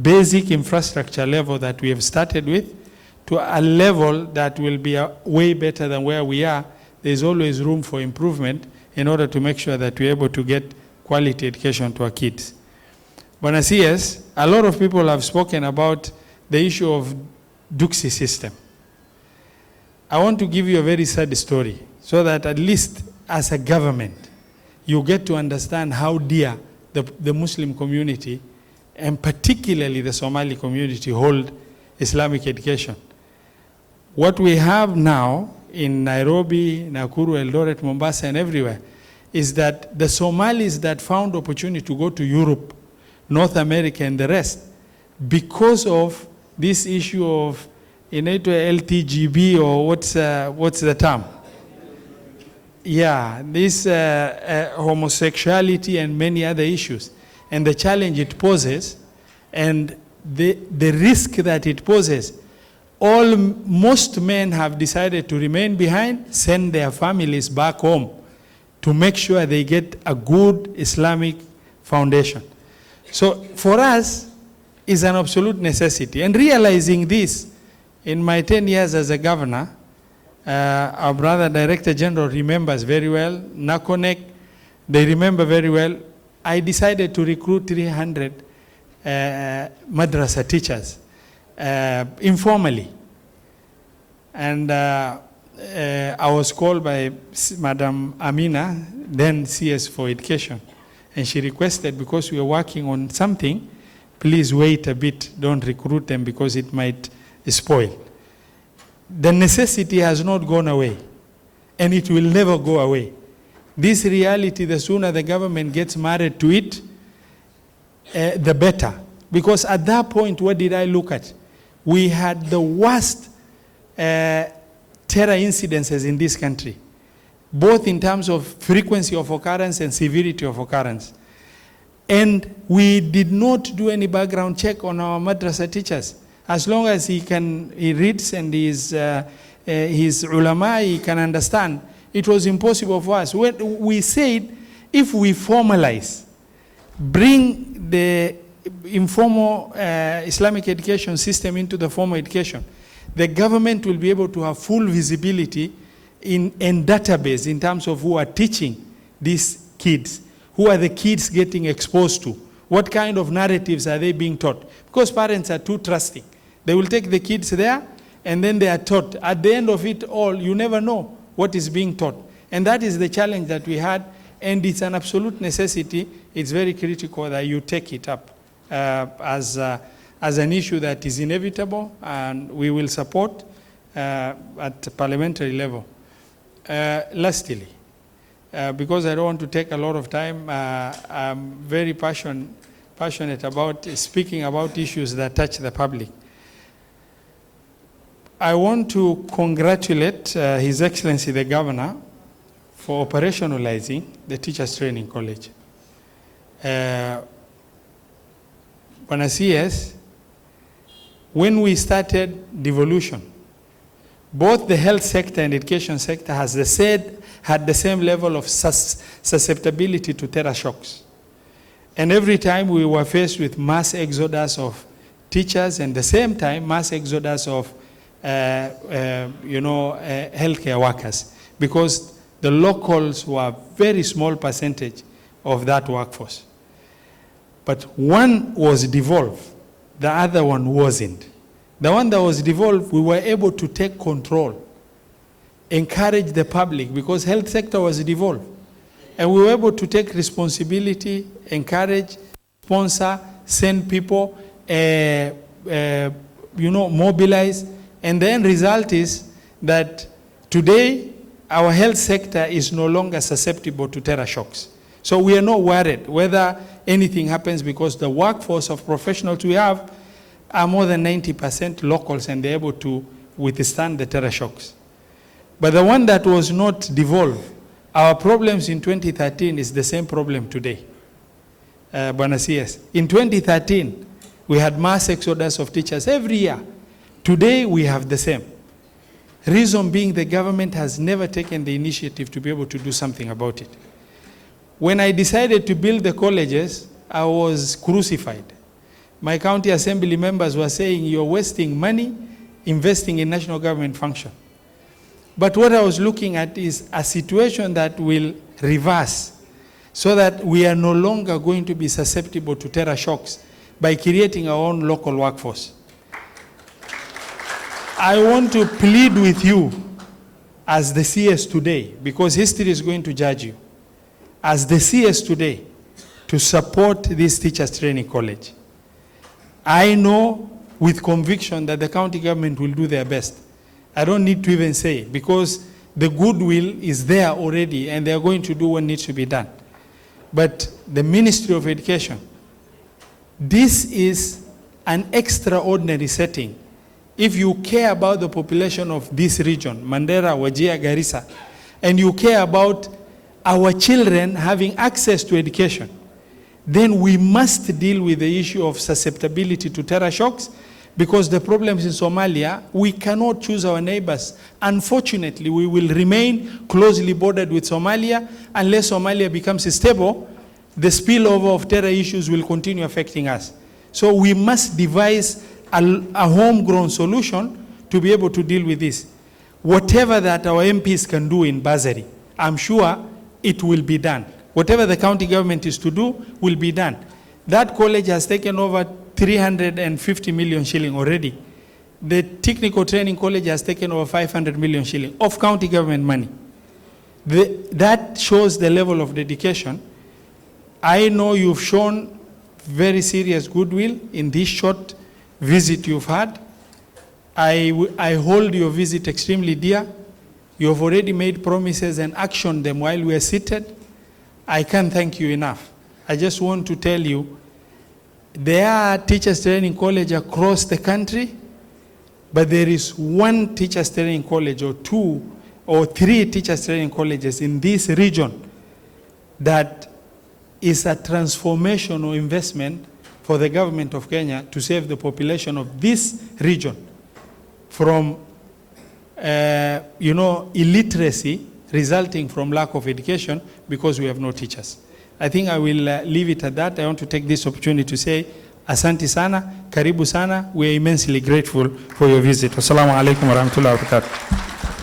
basic infrastructure level that we have started with to a level that will be way better than where we are. There's always room for improvement in order to make sure that we're able to get quality education to our kids. Bwana CS, a lot of people have spoken about the issue of Duxi system. I want to give you a very sad story so that at least as a government, you get to understand how dear the Muslim community and particularly the Somali community hold Islamic education. What we have now in Nairobi, Nakuru, Eldoret, Mombasa, and everywhere is that the Somalis that found opportunity to go to Europe, North America, and the rest, because of this issue of LTGB, or what's the term? Yeah, this homosexuality and many other issues, and the challenge it poses, and the risk that it poses. Most men have decided to remain behind, send their families back home to make sure they get a good Islamic foundation. So for us, it's an absolute necessity. And realizing this, in my 10 years as a governor, our brother Director General remembers very well, NACONEC, they remember very well, I decided to recruit 300 madrasa teachers informally. And I was called by Madam Amina, then CS for Education, and she requested, because we are working on something, please wait a bit, don't recruit them because it might spoil. The necessity has not gone away, and it will never go away. This reality, the sooner the government gets married to it, the better. Because at that point, what did I look at? We had the worst terror incidences in this country, both in terms of frequency of occurrence and severity of occurrence. And we did not do any background check on our madrasa teachers. As long as he reads and his ulama, he can understand. It was impossible for us. We said, if we formalize, bring the informal Islamic education system into the formal education, the government will be able to have full visibility in database in terms of who are teaching these kids. Who are the kids getting exposed to? What kind of narratives are they being taught? Because parents are too trusting. They will take the kids there, and then they are taught. At the end of it all, you never know what is being taught. And that is the challenge that we had, and it's an absolute necessity. It's very critical that you take it up as an issue that is inevitable, and we will support at parliamentary level. Lastly, because I don't want to take a lot of time, I'm very passionate about speaking about issues that touch the public. I want to congratulate His Excellency the Governor for operationalizing the Teachers Training College. Bwana CS, when we started devolution, both the health sector and education sector had the same level of susceptibility to terror shocks. And every time we were faced with mass exodus of teachers, and the same time mass exodus of healthcare workers, because the locals were a very small percentage of that workforce. But one was devolved, the other one wasn't. The one that was devolved, we were able to take control, encourage the public, because health sector was devolved. And we were able to take responsibility, encourage, sponsor, send people, mobilize. And the end result is that today, our health sector is no longer susceptible to terror shocks. So we are not worried whether anything happens, because the workforce of professionals we have are more than 90% locals, and they're able to withstand the terror shocks. But the one that was not devolved, our problems in 2013 is the same problem today. Bwana CS. In 2013, we had mass exodus of teachers every year. Today, we have the same. Reason being, the government has never taken the initiative to be able to do something about it. When I decided to build the colleges, I was crucified, My county assembly members were saying you're wasting money investing in national government function. But what I was looking at is a situation that will reverse so that we are no longer going to be susceptible to terror shocks by creating our own local workforce. I want to plead with you as the CS today, because history is going to judge you, as the CS today, to support this teachers training college. I know with conviction that the county government will do their best. I don't need to even say, because the goodwill is there already and they are going to do what needs to be done. But the Ministry of Education, this is an extraordinary setting. If you care about the population of this region, Mandera, Wajir, Garissa, and you care about our children having access to education, then we must deal with the issue of susceptibility to terror shocks, because the problems in Somalia, we cannot choose our neighbors. Unfortunately, we will remain closely bordered with Somalia. Unless Somalia becomes stable, the spillover of terror issues will continue affecting us. So we must devise a homegrown solution to be able to deal with this. Whatever that our MPs can do in bursary, I'm sure it will be done. Whatever the county government is to do will be done. That college has taken over 350 million shilling already. The technical training college has taken over 500 million shilling of county government money. That shows the level of dedication. I know you've shown very serious goodwill in this short visit you've had. I hold your visit extremely dear. You have already made promises and actioned them while we are seated. I can't thank you enough. I just want to tell you, there are teachers training college across the country, but there is one teachers training college or two or three teachers training colleges in this region that is a transformational investment for the government of Kenya to save the population of this region from illiteracy resulting from lack of education because we have no teachers. I think I will leave it at that. I want to take this opportunity to say asante sana, karibu sana. We are immensely grateful for your visit. Wassalamu alaikum warahmatullahi wabarakatuh.